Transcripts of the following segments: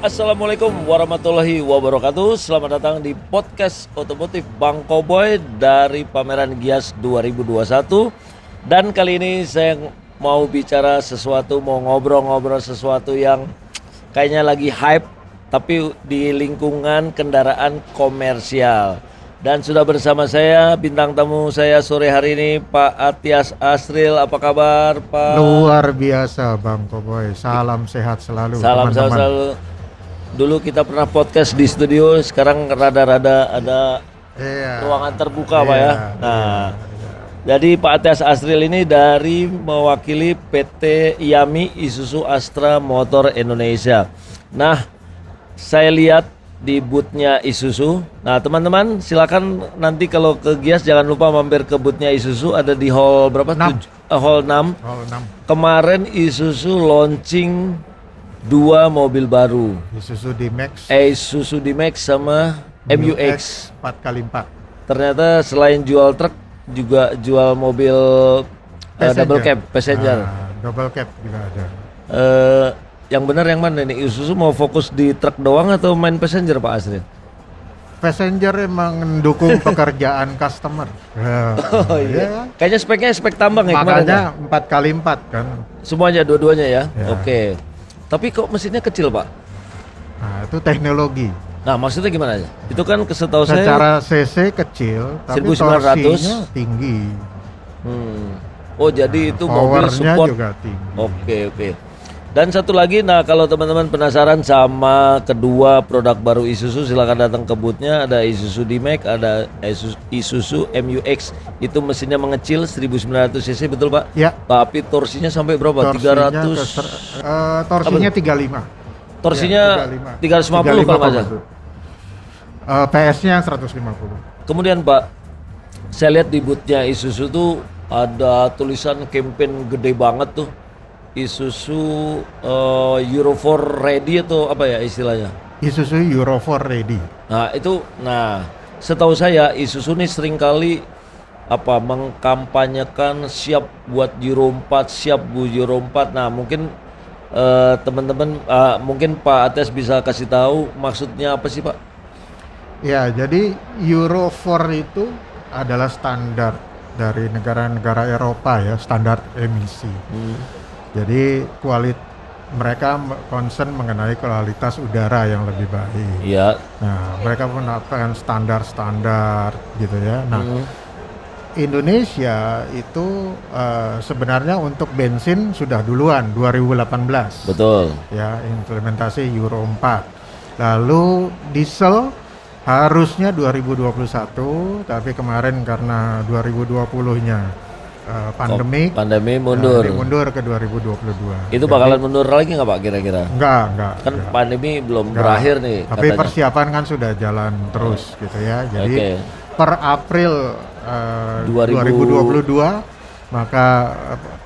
Assalamualaikum warahmatullahi wabarakatuh. Selamat datang di podcast otomotif Bang Koboy dari pameran Gias 2021. Dan kali ini saya mau bicara sesuatu, mau ngobrol-ngobrol sesuatu yang kayaknya lagi hype, tapi di lingkungan kendaraan komersial. Dan sudah bersama saya bintang tamu saya sore hari ini, Pak Atyas Asril. Apa kabar, Pak? Luar biasa, Bang Koboy. Salam sehat selalu, Salam sehat teman-teman. selalu. Dulu kita pernah podcast di studio, sekarang rada-rada ada ruangan terbuka, Pak ya. Nah, jadi Pak Atyas Asril ini dari mewakili PT IAMI Isuzu Astra Motor Indonesia. Nah, saya lihat di boothnya Isuzu. Nah, teman-teman silakan nanti kalau ke Gias jangan lupa mampir ke boothnya Isuzu, ada di hall berapa? 6. Hall 6. Oh, 6. Kemarin Isuzu launching 2 mobil baru. Isuzu D-Max. Isuzu D-Max sama MU-X. 4x4. Ternyata selain jual truk juga jual mobil double cab passenger. Double cab juga ada. Yang benar yang mana nih? Isuzu mau fokus di truk doang atau main passenger, Pak Asri? Passenger emang mendukung pekerjaan customer. Oh iya. Kayaknya speknya spek tambang ya kemarin. Makanya 4x4 kan. Semuanya, dua-duanya ya? Ya. Oke. Tapi kok mesinnya kecil, Pak? Nah, itu teknologi. Nah, maksudnya gimana ya? Itu kan setahu saya Secara CC kecil, tapi 1900. torsinya tinggi. Oh, jadi itu mobil Powernya support. juga tinggi. Oke. Dan satu lagi, nah kalau teman-teman penasaran sama kedua produk baru Isuzu, silakan datang ke boothnya. Ada Isuzu D-Max, ada Isuzu MU-X. Itu mesinnya mengecil 1900 cc, betul Pak? Ya. Tapi torsinya sampai berapa? 300. Torsinya 35. Torsinya Ya, 350 kalau nggak salah. PS-nya 150. Kemudian Pak, saya lihat di boothnya Isuzu tuh ada tulisan campaign gede banget tuh. Isuzu Euro 4 ready atau apa ya istilahnya? Isuzu Euro 4 ready. Nah setahu saya Isuzu nih seringkali mengkampanyekan siap buat Euro 4, siap bu Euro 4. Nah mungkin teman-teman mungkin Pak Atyas bisa kasih tahu maksudnya apa sih Pak? Ya, jadi Euro 4 itu adalah standar dari negara-negara Eropa ya, standar emisi. Jadi mereka concern mengenai kualitas udara yang lebih baik. Iya. Nah, mereka menerapkan standar-standar gitu ya. Nah, Indonesia itu sebenarnya untuk bensin sudah duluan 2018. Betul. Ya, implementasi Euro 4. Lalu diesel harusnya 2021, tapi kemarin karena 2020-nya pandemi mundur ke 2022. Itu bakalan mundur lagi nggak Pak kira-kira? Enggak. Kan pandemi belum berakhir nih. Tapi katanya. persiapan kan sudah jalan terus gitu ya. Jadi per April 2022 maka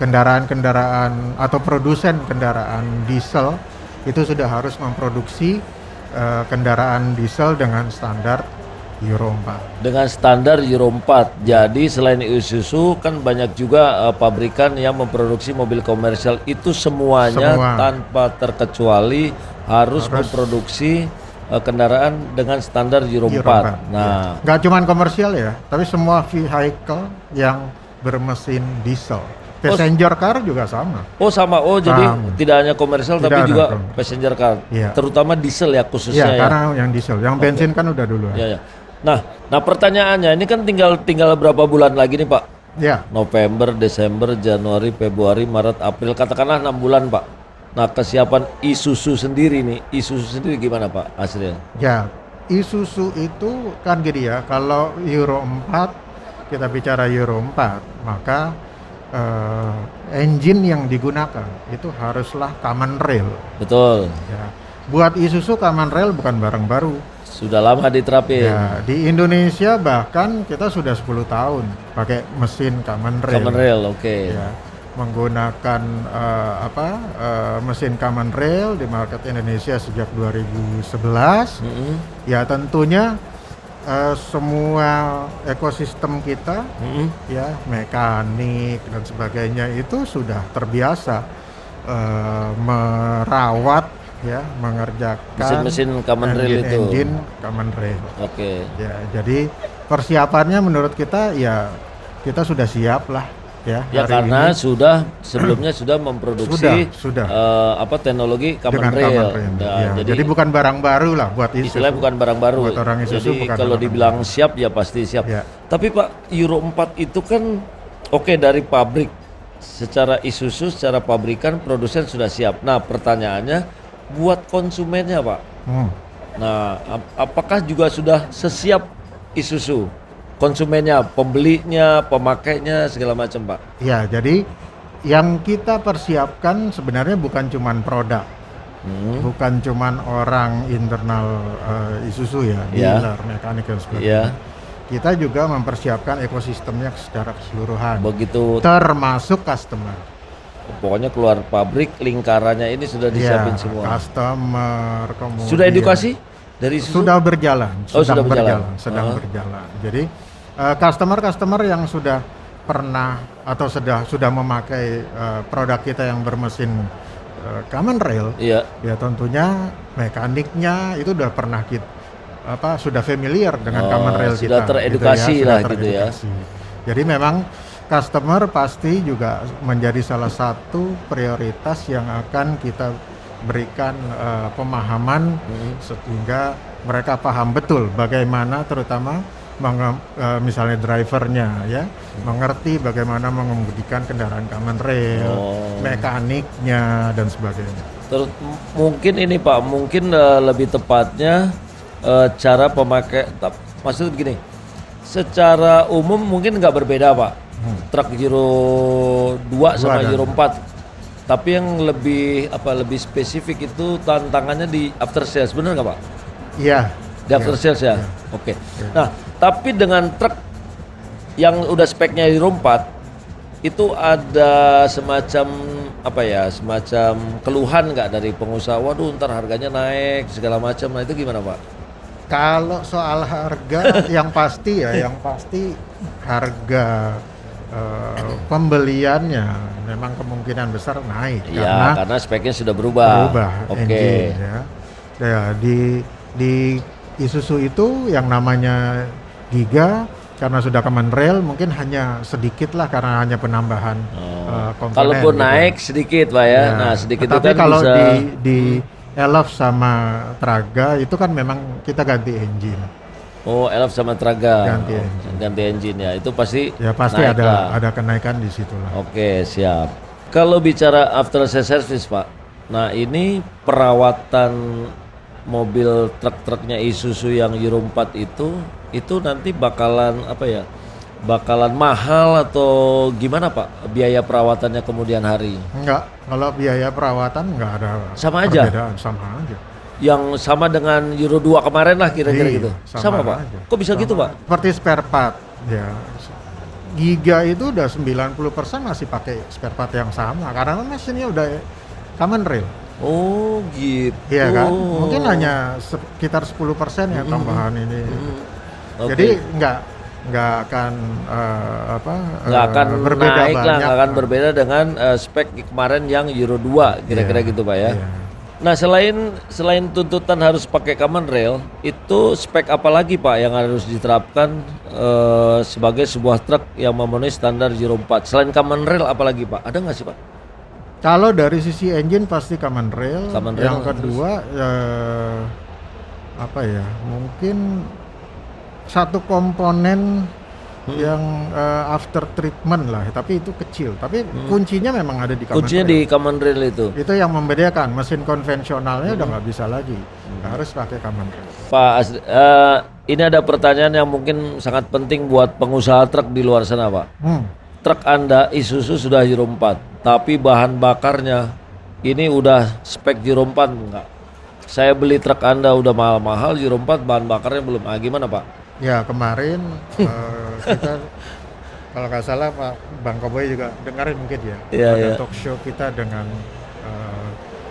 kendaraan-kendaraan atau produsen kendaraan diesel itu sudah harus memproduksi kendaraan diesel dengan standar Euro 4. Dengan standar Euro 4. Jadi selain Isuzu kan banyak juga pabrikan yang memproduksi mobil komersial itu semuanya tanpa terkecuali harus memproduksi kendaraan dengan standar Euro 4. Nah, ya. Nggak cuma komersial ya, tapi semua vehicle yang bermesin diesel. Passenger car juga sama. Oh sama. Oh jadi tidak hanya komersial tapi juga passenger car. Ya. Terutama diesel ya khususnya ya. Karena yang diesel, yang bensin kan udah dulu. Ya. Nah pertanyaannya ini kan tinggal berapa bulan lagi nih Pak? Ya. November, Desember, Januari, Februari, Maret, April, katakanlah 6 bulan Pak. Nah kesiapan Isuzu sendiri gimana Pak Asril? Ya, Isuzu itu kan gini ya, kalau Euro 4 kita bicara Euro 4 maka engine yang digunakan itu haruslah common rail. Betul. Ya. Buat Isuzu common rail bukan barang baru. Sudah lama diterapin. Ya, di Indonesia bahkan kita sudah 10 tahun pakai mesin common rail. Common rail, oke. Ya, menggunakan mesin common rail di market Indonesia sejak 2011. Ya tentunya semua ekosistem kita, ya mekanik dan sebagainya itu sudah terbiasa merawat ya mengerjakan Mesin-mesin common rail itu. engine common rail. Oke. Ya, jadi persiapannya menurut kita ya kita sudah siap lah ya. Ya hari karena ini. sebelumnya sudah memproduksi Sudah. teknologi common Dengan rail. common rail. Nah, Ya, jadi bukan barang baru lah buat Isuzu. istilahnya bukan barang baru. Buat orang Isuzu Jadi bukan kalau barang dibilang siap ya pasti siap. Ya. Tapi Pak, Euro 4 itu kan oke dari pabrik. Secara Isuzu, secara pabrikan produsen sudah siap. Nah, pertanyaannya buat konsumennya, Pak. Nah, apakah juga sudah sesiap Isuzu? Konsumennya, pembelinya, pemakainya segala macam, Pak. Ya, jadi yang kita persiapkan sebenarnya bukan cuman produk. Bukan cuman orang internal Isuzu ya, Ya. dealer, mekanik dan sebagainya. Iya. Kita juga mempersiapkan ekosistemnya secara keseluruhan, Begitu termasuk customer. pokoknya keluar pabrik lingkarannya ini sudah disiapin Ya, semua. customer, kemudian Sudah edukasi dari Isuzu? sudah berjalan, Oh, sudah berjalan. sedang berjalan. Jadi customer yang sudah pernah atau sudah memakai produk kita yang bermesin common rail, Iya. ya tentunya mekaniknya itu udah pernah sudah familiar dengan common rail sudah kita. teredukasi sudah lah gitu ya. teredukasi. Jadi memang customer pasti juga menjadi salah satu prioritas yang akan kita berikan pemahaman sehingga mereka paham betul bagaimana terutama misalnya drivernya ya mengerti bagaimana mengemudikan kendaraan common rail, mekaniknya dan sebagainya. Terus mungkin ini Pak, mungkin lebih tepatnya cara pemakai, maksudnya begini, secara umum mungkin nggak berbeda Pak, truk Euro 2 sama dan- Euro 4. Tapi yang lebih spesifik itu tantangannya di after sales, benar nggak Pak? Iya. Di after sales ya? Oke. Nah, tapi dengan truk yang udah speknya Euro 4, itu ada semacam semacam keluhan nggak dari pengusaha? Waduh, ntar harganya naik segala macam. Nah itu gimana Pak? Kalau soal harga yang pasti harga pembeliannya memang kemungkinan besar naik Iya, karena speknya sudah berubah. Oke. engine, ya. Ya, di Isuzu itu yang namanya Giga karena sudah common rail mungkin hanya sedikit lah karena hanya penambahan komponen. Kalaupun gitu. naik sedikit Pak ya. Nah sedikit itu Tapi kan kalau bisa. di Elf sama Traga itu kan memang kita ganti engine. Oh, Elf sama Traga. Ganti Oh, engine. ganti engine ya. Itu pasti. Ya pasti naik lah. ada kenaikan di situ lah. Oke, siap. Kalau bicara after sales service, Pak. Nah, ini perawatan mobil truk-truknya Isuzu yang Euro 4 itu nanti bakalan bakalan mahal atau gimana, Pak? Biaya perawatannya kemudian hari. Enggak, kalau biaya perawatan enggak ada Sama aja? perbedaan, sama aja. Yang sama dengan Euro 2 kemarin lah kira-kira Iya, gitu. Sama, Pak. aja. Kok bisa Sama. gitu, Pak? Seperti spare part, ya. Giga itu udah 90% masih pakai spare part yang sama karena mesinnya udah common rail. Oh, gitu. Iya kan? Mungkin hanya sekitar 10% ya tambahan ini. Oke. Jadi nggak akan nggak akan berbeda naik lah, banyak. nggak akan berbeda dengan spek kemarin yang Euro 2 kira-kira Iya, gitu Pak ya. iya. Nah selain tuntutan harus pakai common rail, itu spek apa lagi Pak yang harus diterapkan sebagai sebuah truk yang memenuhi standar Euro 4? Selain common rail apa lagi Pak? Ada nggak sih Pak? Kalau dari sisi engine pasti common rail. Common rail, Yang kedua mungkin satu komponen yang after treatment lah, tapi itu kecil. Tapi kuncinya memang ada di common Kuncinya rail. di common rail itu. Itu yang membedakan mesin konvensionalnya udah nggak bisa lagi, harus pakai common rail. Pak Asri, ini ada pertanyaan yang mungkin sangat penting buat pengusaha truk di luar sana Pak. Truk Anda Isuzu sudah Euro 4, tapi bahan bakarnya ini udah spek Euro 4 enggak? Saya beli truk Anda udah mahal-mahal, Euro 4 bahan bakarnya belum. Gimana Pak? Ya kemarin kita kalau nggak salah Pak Bang Koboy juga dengerin mungkin ya, Iya, ada iya. talk show kita dengan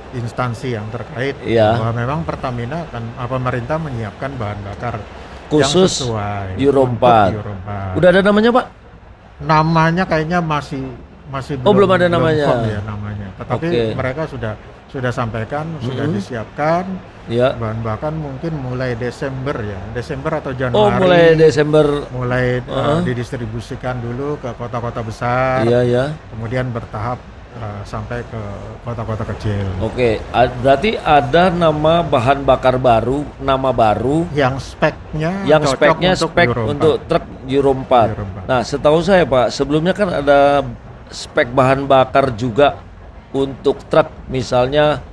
instansi yang terkait Iya. bahwa memang Pertamina pemerintah menyiapkan bahan bakar Khusus yang sesuai Euro untuk 4. Euro 4. Udah ada namanya Pak? Namanya kayaknya masih Oh, belum ada namanya. firm ya namanya. Tetapi Oke. mereka sudah sudah sampaikan, sudah disiapkan. Ya. Bahan bakar mungkin mulai Desember ya, Desember atau Januari. Oh, mulai Desember. Mulai didistribusikan dulu ke kota-kota besar. Iya, ya. Kemudian bertahap sampai ke kota-kota kecil. Oke, berarti ada nama bahan bakar baru, nama baru yang speknya spek untuk truk Euro 4. Euro 4. Nah, setahu saya Pak, sebelumnya kan ada spek bahan bakar juga untuk truk, misalnya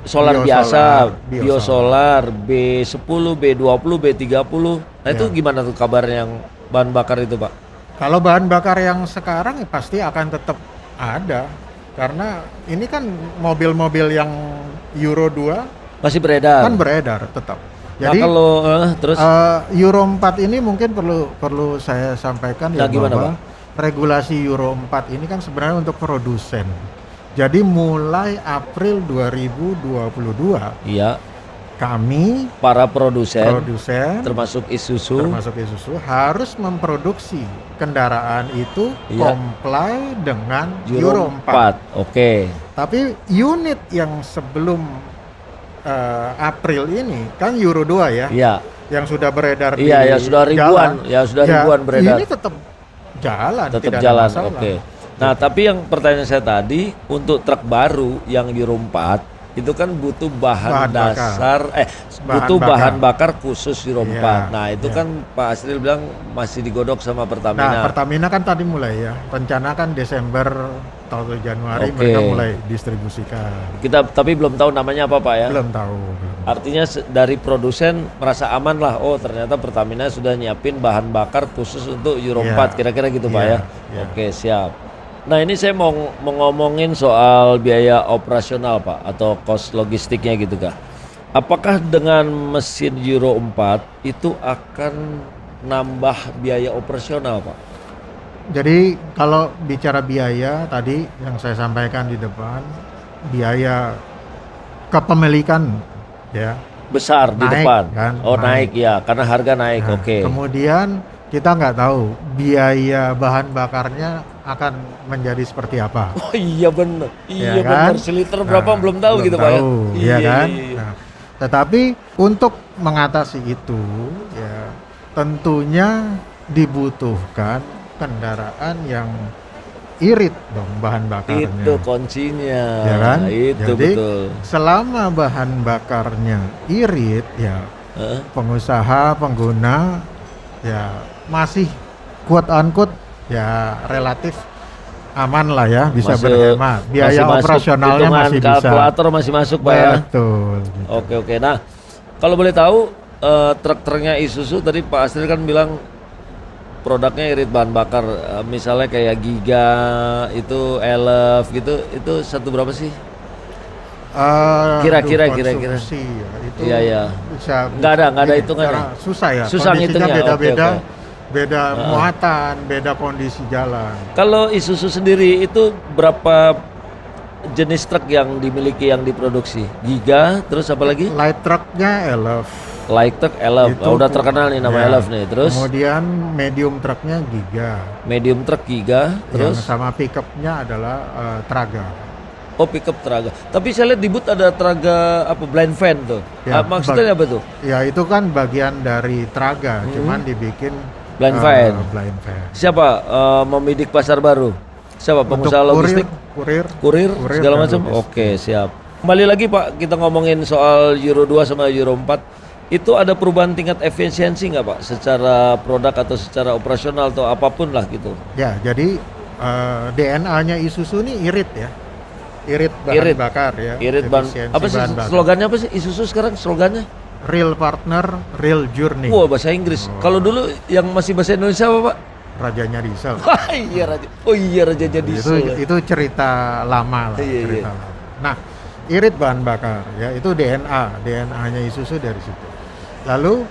solar biasa, biosolar, B10, B20, B30. Nah, itu gimana tuh kabarnya yang bahan bakar itu, Pak? Kalau bahan bakar yang sekarang pasti akan tetap ada, karena ini kan mobil-mobil yang Euro 2 masih beredar. kan beredar tetap. Nah, Jadi kalau terus Euro 4 ini mungkin perlu saya sampaikan ya, gimana, bahwa regulasi Euro 4 ini kan sebenarnya untuk produsen. Jadi mulai April 2022 iya, kami para produsen termasuk Isuzu harus memproduksi kendaraan itu comply dengan Euro 4. Oke. Tapi unit yang sebelum April ini kan Euro 2 ya. Iya. Yang sudah beredar iya, ya sudah ribuan, ribuan beredar. Ini tetap jalan, tetap tidak jalan. ada masalah. Oke. Nah, tapi yang pertanyaan saya tadi, untuk truk baru yang Euro 4 itu kan butuh bahan dasar bahan bakar khusus Euro 4. Nah, itu kan Pak Asril bilang masih digodok sama Pertamina. Nah, Pertamina kan tadi mulai ya. Rencana kan Desember atau Januari mereka mulai distribusikan. Kita tapi belum tahu namanya apa, Pak ya? Belum tahu. Artinya dari produsen merasa aman lah. Oh, ternyata Pertamina sudah nyiapin bahan bakar khusus untuk Euro 4. Kira-kira gitu, Pak ya? Oke, siap. Nah, ini saya mau ngomongin soal biaya operasional, Pak, atau cost logistiknya gitu, Kak. Apakah dengan mesin Euro 4 itu akan nambah biaya operasional, Pak? Jadi kalau bicara biaya tadi yang saya sampaikan di depan, biaya kepemilikan ya besar di depan. Kan? Naik ya, karena harga naik. Nah, Oke. Kemudian kita nggak tahu biaya bahan bakarnya akan menjadi seperti apa. Oh iya benar. Iya kan? benar. Seliter berapa belum tahu gitu, Pak ya. Iya kan? Nah, tetapi untuk mengatasi itu ya tentunya dibutuhkan kendaraan yang irit dong bahan bakarnya. Itu kuncinya. Ya kan? Itu jadi, betul. selama bahan bakarnya irit ya pengusaha, pengguna ya masih quote unquote ya relatif aman lah ya, bisa berhemat. Biaya operasionalnya masih bisa. Kalkulator masih masuk, Pak ya. Betul. Gitu. Oke. Nah, kalau boleh tahu truk-truknya Isuzu tadi Pak Asril kan bilang produknya irit bahan bakar, misalnya kayak Giga itu Elf gitu, itu satu berapa sih? Kira-kira. Ya, itu iya. Bisa nggak ada hitungannya. Susah ya. Susah ngitungnya. Beda-beda. Beda muatan, beda kondisi jalan. Kalau Isuzu sendiri itu berapa jenis truk yang dimiliki, yang diproduksi? Giga, terus apa lagi? Light trucknya Elf. Light truck Elf, udah terkenal nih nama Elf nih. Terus? Kemudian medium trucknya Giga. Medium truck Giga, terus? Yang sama pickupnya adalah Traga. Oh, pickup Traga. Tapi saya lihat di boot ada Traga apa blind van tuh. Ya, maksudnya apa tuh? Ya itu kan bagian dari Traga, cuman dibikin blind van. Siapa membidik pasar baru? Siapa pengusaha logistik? Kurir segala macam. Oke, siap. Kembali lagi Pak, kita ngomongin soal Euro 2 sama Euro 4. Itu ada perubahan tingkat efisiensi nggak Pak? Secara produk atau secara operasional atau apapun lah gitu? Ya, jadi DNA-nya Isuzu ini irit ya. Irit bahan bakar ya. Irit bahan. Apa sih slogannya apa sih Isuzu sekarang slogannya? Real partner, real journey. Wah, bahasa Inggris. Kalau dulu yang masih bahasa Indonesia apa, Pak? Rajanya diesel. Iya raja. Oh iya rajanya diesel. Itu cerita lama lah. Cerita lama. Nah, irit bahan bakar ya itu DNA-nya Isuzu dari situ. Lalu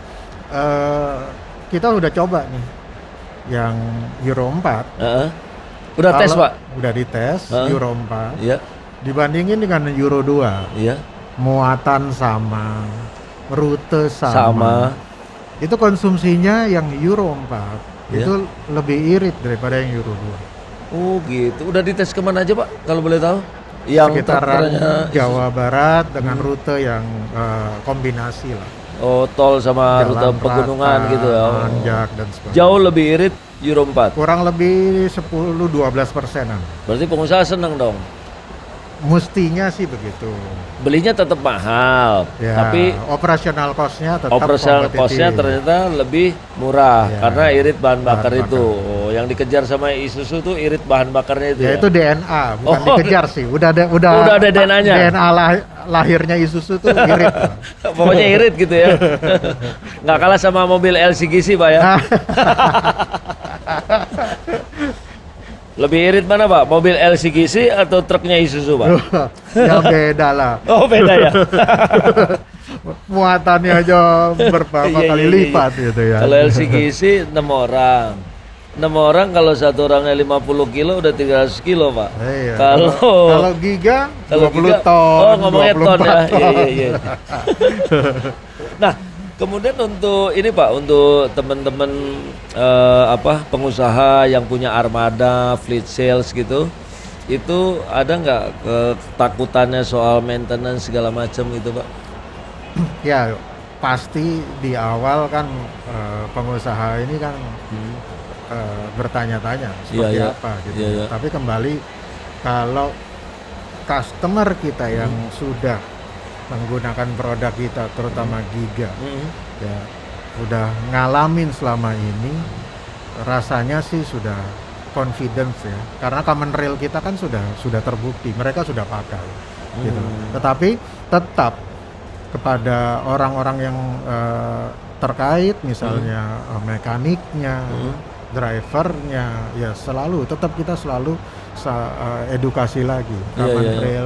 kita udah coba nih yang Euro 4. Udah tes, Pak? Udah dites Euro 4. Iya. Dibandingin dengan Euro 2. Iya. Muatan sama, rute sama. Itu konsumsinya yang Euro 4 itu lebih irit daripada yang Euro 2. Oh gitu. Udah dites kemana aja Pak? Kalau boleh tahu? Yang sekitaran truk-truknya Jawa Barat dengan rute yang kombinasi lah. Oh, tol sama rute Jalan pegunungan rata, gitu ya. Oh. nanjak dan sebagainya. Jauh lebih irit Euro 4. Kurang lebih 10-12%-an. Berarti pengusaha seneng dong. Mestinya sih begitu. Belinya tetap mahal, Ya, tapi operasional cost-nya tetap operasional kompetitif. cost-nya ternyata lebih murah Ya, karena irit bahan bakar bahan itu. Oh, yang dikejar sama Isuzu tuh irit bahan bakarnya itu Ya ya. itu DNA, bukan Oh, dikejar sih. Udah ada DNA-nya. DNA lahirnya Isuzu tuh irit. Pokoknya irit gitu ya. Nggak kalah sama mobil LCGC, Pak ya. Lebih irit mana, Pak? Mobil LCGC atau truknya Isuzu, Pak? Ya beda lah. Oh, beda ya. Muatannya aja berapa Iya, kali iya, lipat gitu ya. Kalau LCGC 6 orang. 6 orang kalau satu orangnya 50 kilo udah 300 kilo, Pak. Iya. Kalau Giga kalau 20 Giga, ton. oh ngomongnya ton ya. 24 ton. Iya. Nah, kemudian untuk ini Pak, untuk teman-teman pengusaha yang punya armada, fleet sales gitu, itu ada nggak ketakutannya soal maintenance segala macam gitu Pak? Ya pasti di awal kan pengusaha ini kan bertanya-tanya seperti Iya. apa gitu. Iya, iya. Tapi kembali kalau customer kita yang sudah menggunakan produk kita terutama Giga ya udah ngalamin selama ini, rasanya sih sudah confidence ya, karena common rail kita kan sudah terbukti mereka sudah pakai gitu. Tetapi tetap kepada orang-orang yang terkait misalnya mekaniknya, drivernya, ya tetap kita selalu edukasi lagi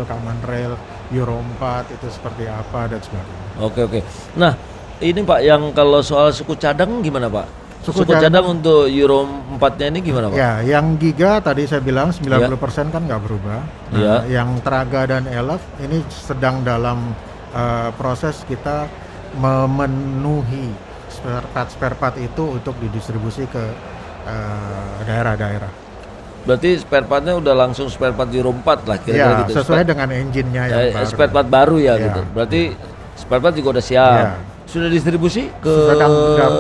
common rail Euro 4 itu seperti apa dan sebagainya. Oke. Nah, ini Pak yang kalau soal suku cadang gimana Pak? Suku cadang untuk Euro 4-nya ini gimana Pak? Ya, yang Giga tadi saya bilang 90% kan nggak berubah. Nah, yang Traga dan Elf ini sedang dalam proses kita memenuhi spare part itu untuk didistribusi ke daerah-daerah. Berarti spare partnya udah langsung spare part Euro 4 lah kira-kira Ya, gitu. sesuai dengan engine-nya yang baru. Spare part baru ya, Ya. gitu. Berarti spare part juga udah siap. Ya. Sudah distribusi ke sedang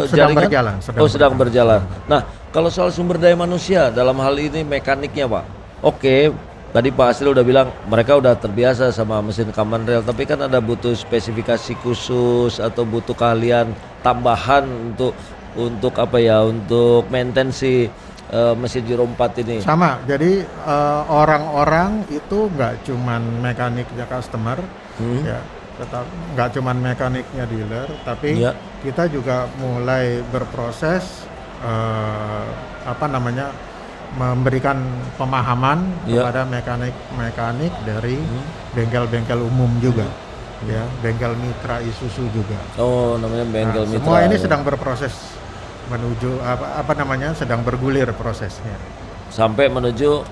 jaringan? berjalan. Sedang berjalan. Nah, kalau soal sumber daya manusia dalam hal ini mekaniknya Pak. Oke, tadi Pak Asril udah bilang mereka udah terbiasa sama mesin common rail, tapi kan ada butuh spesifikasi khusus atau butuh keahlian tambahan untuk apa ya, untuk maintenance mesin Euro 4 ini. Sama, jadi orang-orang itu nggak cuman mekaniknya customer, ya, tetap nggak cuman mekaniknya dealer, tapi kita juga mulai berproses memberikan pemahaman kepada mekanik dari bengkel-bengkel umum juga, ya, bengkel mitra Isuzu juga. Oh, namanya bengkel mitra. Semua ini sedang berproses menuju sedang bergulir prosesnya sampai menuju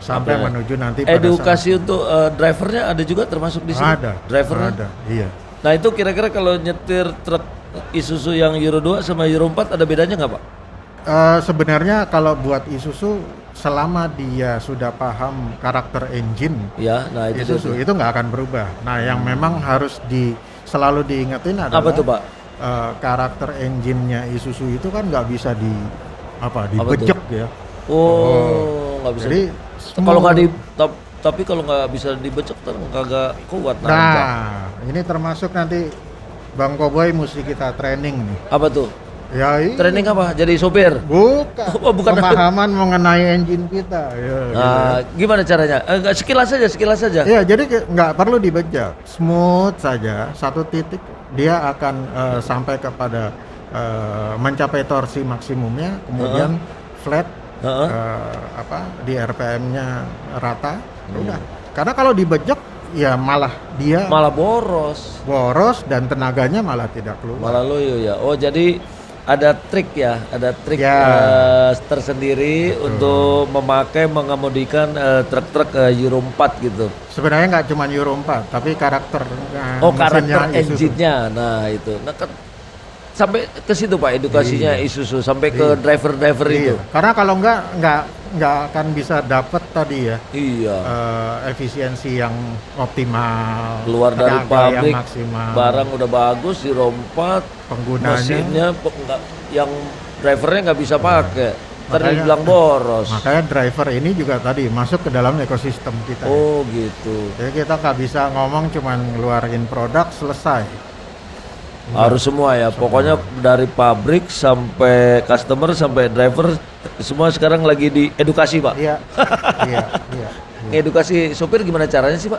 nanti edukasi untuk drivernya ada juga termasuk di sini. Ada drivernya ada, iya. Nah itu kira-kira kalau nyetir truk Isuzu yang Euro 2 sama Euro 4 ada bedanya nggak Pak? Sebenarnya kalau buat Isuzu selama dia sudah paham karakter engine Ya, nah itu Isuzu itu nggak akan berubah. Nah yang memang harus selalu diingetin adalah apa tuh Pak? Karakter engine-nya Isuzu itu kan nggak bisa dibejek ya. Oh, nggak bisa. Jadi kalau nggak tapi kalau nggak bisa dibecek kan kagak kuat. Nah, ini termasuk nanti Bang Koboy mesti kita training nih. Apa tuh? Ya, training apa? Jadi sopir? Bukan. Pemahaman mengenai engine kita. Ya, nah, gimana caranya? Sekilas saja. Ya, jadi nggak perlu dibejek, smooth saja. Satu titik dia akan sampai kepada mencapai torsi maksimumnya, kemudian flat, di RPM-nya rata, udah. Karena kalau dibejek, ya malah boros dan tenaganya malah tidak keluar. Malah loyo ya. Oh, jadi ada trik tersendiri untuk mengemudikan truk-truk Euro 4 gitu. Sebenarnya nggak cuma Euro 4, tapi karakter engine-nya. Nah, itu. Nah, kan sampai ke situ Pak edukasinya Isuzu sampai ke driver-driver itu. Karena kalau nggak nggak akan bisa dapat tadi ya Iya. efisiensi yang optimal, Keluar dari tenaga pabrik, yang maksimal, barang udah bagus di rompat, penggunanya. mesinnya yang drivernya nggak bisa pakai, ntar Makanya- dibilang boros. Makanya driver ini juga tadi masuk ke dalam ekosistem kita. Oh gitu. Jadi kita nggak bisa ngomong cuman ngeluarin produk selesai. Harus semua ya, pokoknya dari pabrik sampai customer sampai driver semua sekarang lagi diedukasi Pak. Iya, iya, iya. Edukasi sopir gimana caranya sih Pak?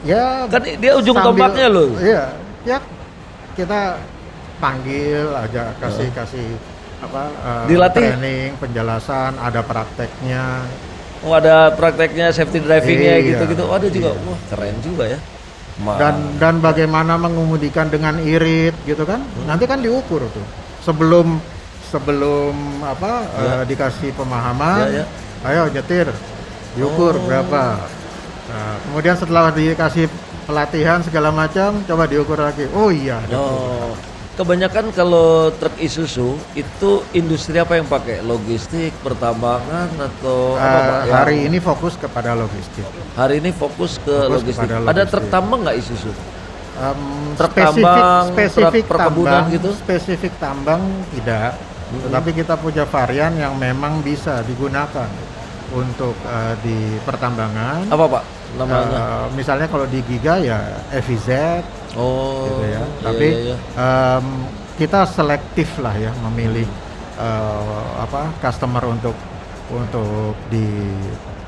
Ya, Kan dia ujung sambil- tombaknya loh. Iya, ya kita panggil aja, kasih apa Dilatih? training, penjelasan, ada prakteknya. Oh ada prakteknya safety drivingnya Iya, gitu-gitu. Oh, ada juga, iya. wah keren juga ya. Dan bagaimana mengemudikan dengan irit gitu kan? Nanti kan diukur tuh. Sebelum apa dikasih pemahaman, Ya, ya. ayo nyetir, diukur berapa. Nah, kemudian setelah dikasih pelatihan segala macam, coba diukur lagi. Oh iya. ada Oh, kebanyakan kalau truk Isuzu itu industri apa yang pakai? Logistik, pertambangan atau apa Pak? Yang hari ini fokus kepada logistik. hari ini fokus ke Fokus logistik. kepada Ada logistik. truk tambang nggak Isuzu? Truk Spesifik, tambang, spesifik truk perkebunan tambang, gitu? spesifik tambang tidak. Tetapi kita punya varian yang memang bisa digunakan untuk di pertambangan. Apa Pak namanya? Misalnya kalau di Giga ya FIZ Oh, gitu ya. iya, Tapi iya, iya. kita selektif lah ya memilih customer untuk di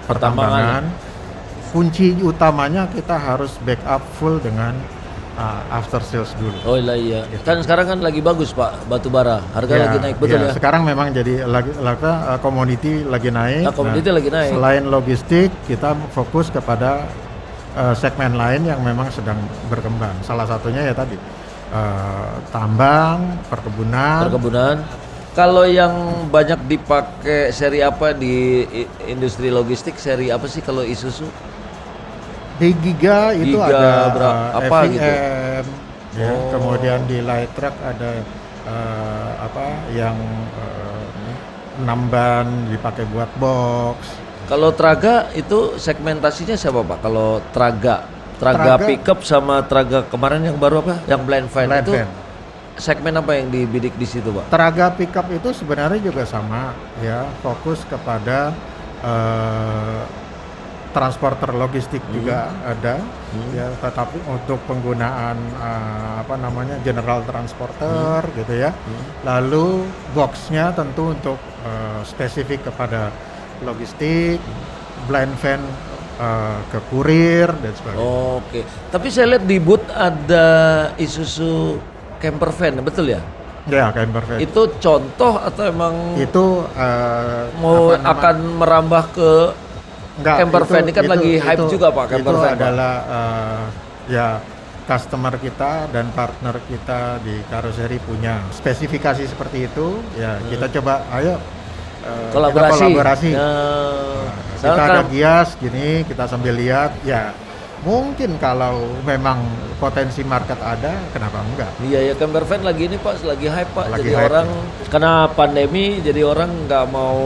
Pertambangan. pertambangan. Kunci utamanya kita harus backup full dengan after sales dulu. Oh iya. Kan sekarang kan lagi bagus Pak, batu bara. Harga Ya, lagi naik betul ya. Sekarang memang jadi lagi komoditi lagi naik. Nah, komoditi lagi naik. Selain logistik, kita fokus kepada segmen lain yang memang sedang berkembang. Salah satunya ya tadi tambang, Perkebunan. Kalau yang banyak dipakai seri apa di industri logistik, seri apa sih kalau Isuzu? Di Giga itu Giga ada apa FVM, gitu? ya. Oh. Kemudian di light truck ada yang 6 ban dipakai buat box. Kalau Traga itu segmentasinya siapa Pak? Kalau Traga Traga- pickup sama Traga kemarin yang baru apa? Yang blind van Blind itu van. segmen apa yang dibidik di situ Pak? Traga pickup itu sebenarnya juga sama ya, fokus kepada transporter logistik juga ada ya, tetapi untuk penggunaan general transporter gitu ya. Lalu boxnya tentu untuk spesifik kepada logistik, blind van ke kurir dan sebagainya. Oke. Tapi saya lihat di booth ada Isuzu camper van, betul ya? Ya, camper van. Itu contoh atau emang Itu mau apa nama- akan merambah ke Enggak, camper van ini kan lagi hype juga Pak camper itu van. Pak. adalah ya customer kita dan partner kita di karoseri punya spesifikasi seperti itu ya, kita coba ayo Kolaborasi. kita kolaborasi. Ya, Kita soalnya ada kan- gias gini, kita sambil lihat ya, mungkin kalau memang potensi market ada, kenapa enggak? Iya ya camper van lagi ini Pak, lagi hype Pak. Lagi Jadi hype, orang karena pandemi jadi orang nggak mau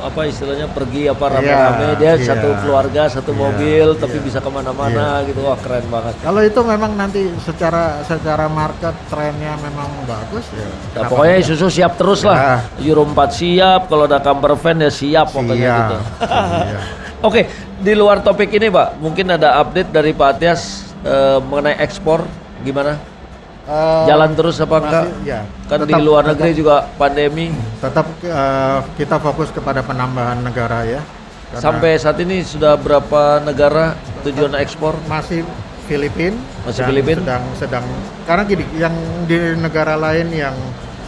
apa istilahnya pergi apa rame-rame, dia iya. satu keluarga satu Iya, mobil tapi iya. bisa kemana-mana gitu. Wah keren banget. Kalau itu memang nanti secara market trennya memang bagus ya. Nah, kenapa pokoknya enggak? Isuzu siap terus lah. Euro 4 siap, kalau ada camper van ya siap pokoknya Siap, gitu. iya. Oke, di luar topik ini Pak, mungkin ada update dari Pak Atias mengenai ekspor gimana? Jalan terus apa enggak? masih, ya. Kan di luar negeri juga pandemi. Tetap kita fokus kepada penambahan negara ya. Karena Sampai saat ini sudah berapa negara tujuan ekspor? masih Filipina. Masih dan Filipina? sedang karena gini, yang di negara lain yang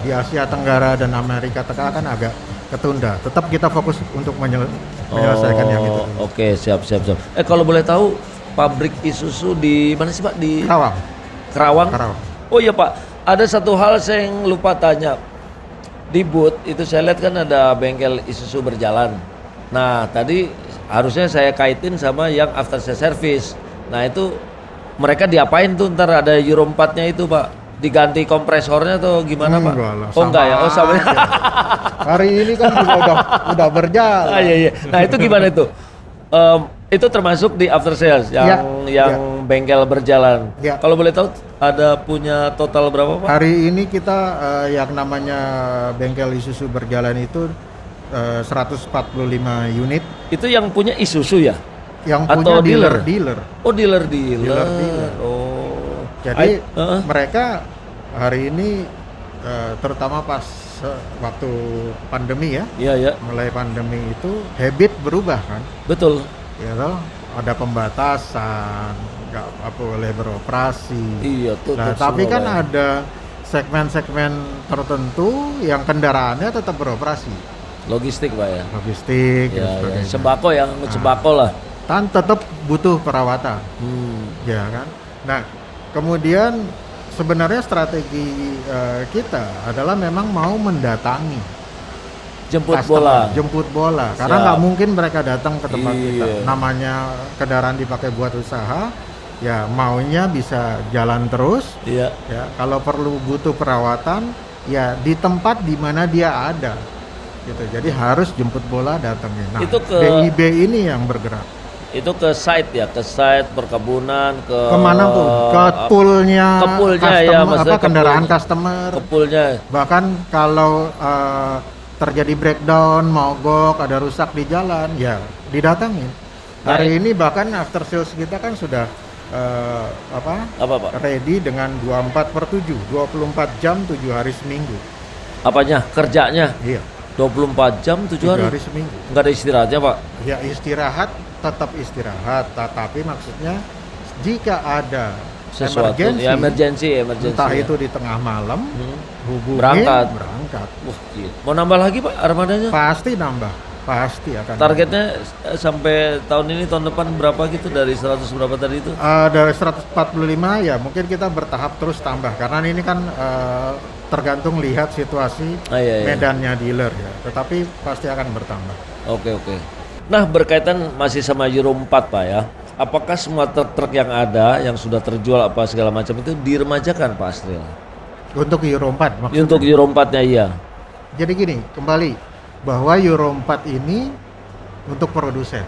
di Asia Tenggara dan Amerika Tengah kan agak ketunda. Tetap kita fokus untuk menyelesaikan yang itu. Oke, siap. Kalau boleh tahu pabrik Isuzu di mana sih Pak? Di Karawang. Kerawang? Karawang. Oh iya Pak, ada satu hal saya yang lupa tanya. Di booth itu saya lihat kan ada bengkel Isuzu berjalan. Nah tadi harusnya saya kaitin sama yang after sales service. Nah itu mereka diapain tuh ntar ada Euro 4-nya itu Pak? diganti kompresornya atau gimana Pak? Enggak lah, Oh enggak ya, oh sama. aja. Hari ini kan juga udah berjalan. Ah, iya, iya. Nah itu gimana itu? Itu termasuk di after sales yang bengkel berjalan. Ya. Kalau boleh tahu ada punya total berapa Pak? Hari ini kita yang namanya bengkel Isuzu berjalan itu 145 unit. Itu yang punya Isuzu ya? Yang Atau punya dealer? dealer. Oh dealer. Dealer. Oh. Jadi mereka hari ini terutama pas waktu pandemi ya, Iya ya. mulai pandemi itu habit berubah kan, Betul. ya toh, ada pembatasan, nggak boleh beroperasi. Iya tuh. Nah tapi kan ada segmen-segmen tertentu yang kendaraannya tetap beroperasi, Logistik Pak ya. logistik dan Ya, ya. sebagainya. Sembako yang sembako lah. Kan tetap butuh perawatan, ya kan. Nah kemudian sebenarnya strategi kita adalah memang mau mendatangi Jemput customer, bola. jemput bola, karena Siap. nggak mungkin mereka datang ke tempat kita. Iya. Namanya kendaraan dipakai buat usaha, ya maunya bisa jalan terus. Iya. Ya kalau perlu butuh perawatan, ya di tempat di mana dia ada, gitu. Jadi harus jemput bola datangin. Nah, Itu ke- BIB ini yang bergerak Itu ke site ya, ke site perkebunan, ke kemana pun, ke poolnya, ke poolnya ya, maksudnya kendaraan ke pool. customer. ke poolnya. Bahkan kalau terjadi breakdown, mogok, ada rusak di jalan, ya didatangin. Nah, Hari ini bahkan after sales kita kan sudah Apa Pak? ready dengan 24/7, 24 jam 7 hari seminggu. Apanya? Kerjanya Iya, 24 jam 7 7 hari. hari seminggu. Enggak ada istirahatnya Pak. Ya istirahat, tetap istirahat, tapi maksudnya jika ada Sesuatu emergency, ya emergency. entah ya. itu di tengah malam, hubungin, Berangkat. berangkat. Wah, gila. Mau nambah lagi Pak armadanya? Pasti nambah, pasti akan. Targetnya sampai tahun ini, tahun depan berapa gitu, dari 100 berapa tadi itu? Dari 145 ya mungkin kita bertahap terus tambah karena ini kan tergantung lihat situasi Iya. medannya dealer ya, tetapi pasti akan bertambah. Oke. Nah, berkaitan masih sama Euro 4 Pak ya. Apakah semua truk-truk yang ada yang sudah terjual apa segala macam itu diremajakan Pak Asril? Untuk Euro 4 maksudnya. Untuk Euro 4-nya iya. Jadi gini, kembali bahwa Euro 4 ini untuk produsen.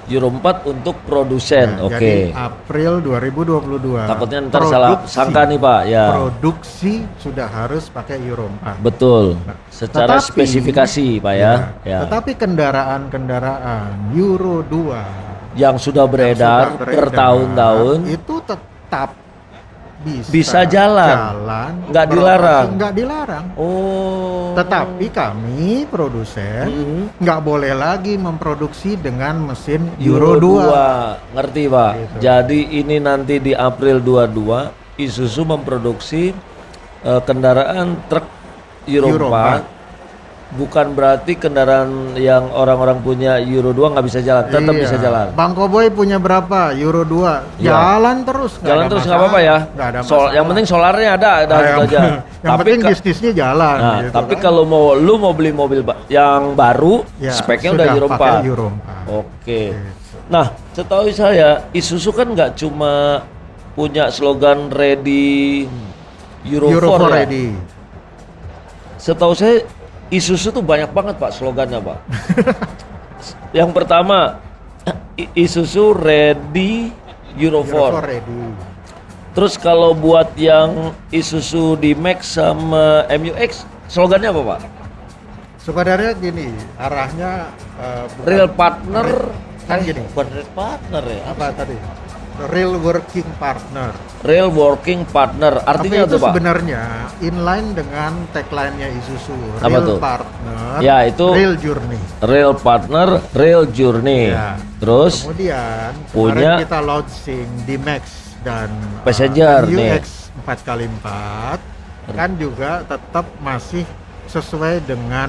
Euro 4 untuk produsen. Nah, Oke. Jadi April 2022. Takutnya ntar salah sangka nih Pak ya. Produksi sudah harus pakai Euro 4. Betul. Secara Tetapi- spesifikasi Pak ya. Ya. Tetapi kendaraan-kendaraan Euro 2 Yang sudah beredar, sudah beredar, bertahun-tahun itu tetap bisa jalan. Nggak beroperasi, dilarang. nggak dilarang. Oh. Tetapi kami produsen nggak boleh lagi memproduksi dengan mesin Euro Euro 2. Ngerti Pak. Gitu. Jadi ini nanti di April 22 Isuzu memproduksi kendaraan truk Euro, Euro 4. Bukan berarti kendaraan yang orang-orang punya Euro 2 nggak bisa jalan, tetap Iya. bisa jalan. Bang Koboy punya berapa Euro 2? Iya. Jalan terus. Jalan terus nggak apa-apa ya. Nggak ada Yang masalah. penting solarnya ada Nah, gitu yang, aja. yang penting bisnisnya jalan. Nah, gitu tapi kan. kalau lu mau beli mobil yang baru, Ya, speknya sudah udah Euro 4. pakai Euro 4. Oke. Nah, setahu saya Isuzu kan nggak cuma punya slogan ready Euro 4 ya. ready. Setahu saya Isuzu tuh banyak banget Pak slogannya Pak. Yang pertama Isuzu ready Euro 4. Euro 4 ready. Terus kalau buat yang Isuzu D-Max sama MU-X slogannya apa Pak? Sebenarnya gini, arahnya bukan- Real partner. kan gini. Bukan real partner ya. Apa tadi? Real working partner. Real working partner. Artinya Tapi itu apa Pak? sebenarnya inline dengan tagline-nya Isuzu. Apa Real tuh? partner. Ya, itu real journey. Real partner, real journey. Ya. Terus Kemudian punya- kemarin kita launching D-Max dan Passenger nih. UX 4x4 kan juga tetap masih sesuai dengan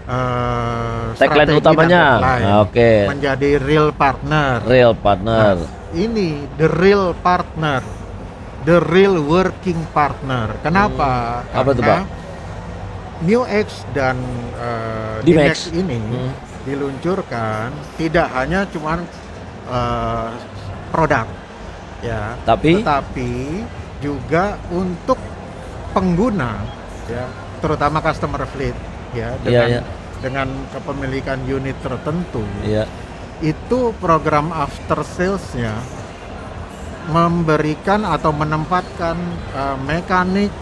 Tagline strategi dan utamanya. tagline. Oke. Menjadi real partner. real partner. Ini the real partner, the real working partner. Kenapa? Apa tuh, Karena Pak? New X dan D-Max. D-Max ini diluncurkan tidak hanya cuman produk, ya, Tapi tetapi juga untuk pengguna ya, terutama customer fleet ya, dengan kepemilikan unit tertentu, itu program after sales-nya memberikan atau menempatkan mekanik,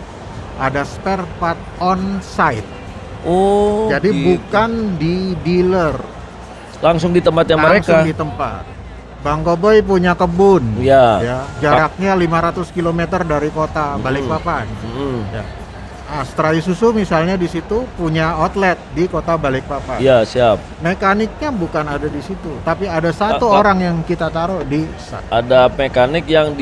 ada spare part on site. Oh, jadi gitu. bukan di dealer, langsung di tempatnya langsung mereka. di tempat. Bang Koboy punya kebun, Ya. jaraknya 500 km dari kota Balikpapan. Ya. Astra Isuzu misalnya di situ punya outlet di kota Balikpapan. Ya, siap. Mekaniknya bukan ada di situ, tapi ada satu orang yang kita taruh di ada mekanik yang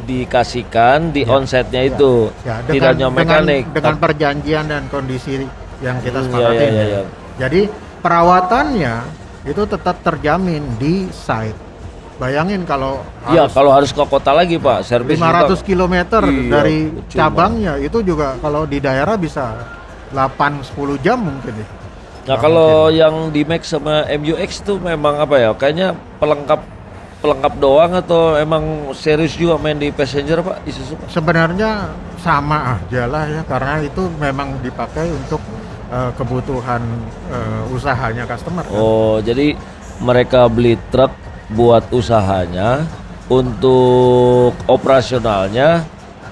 dikasihkan di onsetnya itu. Tidak hanya mekanik. Dengan perjanjian dan kondisi yang kita sepakati. Ya. Jadi perawatannya itu tetap terjamin di site. Bayangin kalau kalau harus ke kota lagi Pak, servis 500 km dari cuma. cabangnya itu juga kalau di daerah bisa 8-10 jam mungkin ya. Nah, kalau yang di Max sama MUX itu memang apa ya? Kayaknya pelengkap doang atau emang serius juga main di passenger Pak Isuzu Pak? Sebenarnya sama aja lah ya, karena itu memang dipakai untuk kebutuhan usahanya customer kan? Oh, jadi mereka beli truk buat usahanya, untuk operasionalnya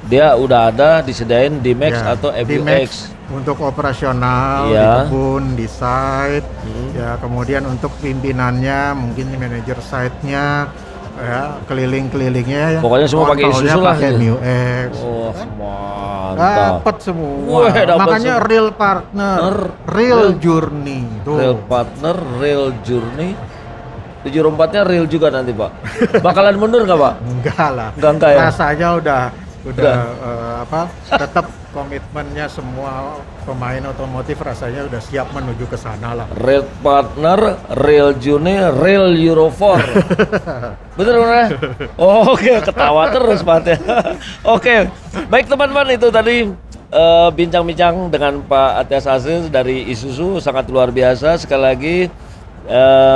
dia udah ada disediain di Max atau MUX. Untuk operasional di kebun, di site, ya kemudian untuk pimpinannya mungkin manajer site-nya, ya keliling-kelilingnya ya. Pokoknya semua pakai Isuzu lah. Pakai MUX. Oh, mantap. Dapat semua. Makanya real partner, real journey. Tuh. Real partner, real journey. 74-nya real juga nanti Pak. Bakalan mundur nggak Pak? Enggak lah. Enggak ya. Rasanya udah tetap komitmennya semua pemain otomotif rasanya udah siap menuju ke sana lah. Real partner, real journey, real Euro 4. Betul kan? Oke, ketawa terus Pak ya. Oke, baik teman-teman, itu tadi bincang-bincang dengan Pak Atyas Aziz dari Isuzu, sangat luar biasa. Sekali lagi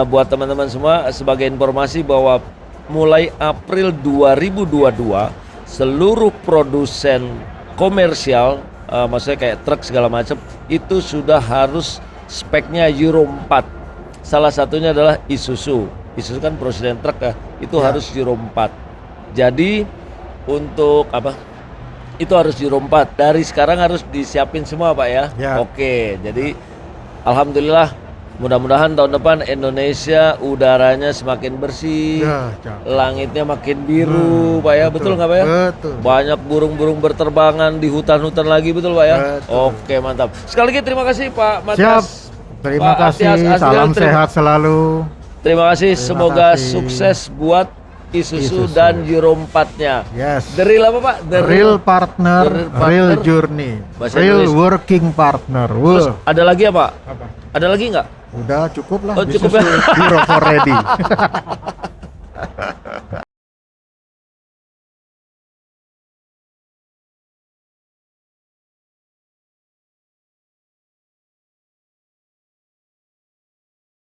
buat teman-teman semua, sebagai informasi bahwa mulai April 2022 seluruh produsen komersial, maksudnya kayak truk segala macam, itu sudah harus speknya Euro 4. Salah satunya adalah Isuzu. Isuzu kan produsen truk ya, itu harus Euro 4. Jadi untuk apa? Itu harus Euro 4. Dari sekarang harus disiapin semua Pak ya. Oke, jadi alhamdulillah. Mudah-mudahan tahun depan Indonesia udaranya semakin bersih, langitnya makin biru, Pak ya, betul nggak Pak ya? Betul. Banyak burung-burung berterbangan di hutan-hutan lagi, betul Pak ya? Betul. Oke, mantap. Sekali lagi terima kasih Pak Matias. Siap. Terima kasih. Salam sehat selalu. Terima kasih. Semoga sukses buat Isuzu dan Euro 4-nya. Yes. The real apa Pak? The real partner, real journey, real working partner. Terus ada lagi ya Pak? Apa? Ada lagi nggak? Udah cukup lah. Oh, cukup ya. Euro 4 ready.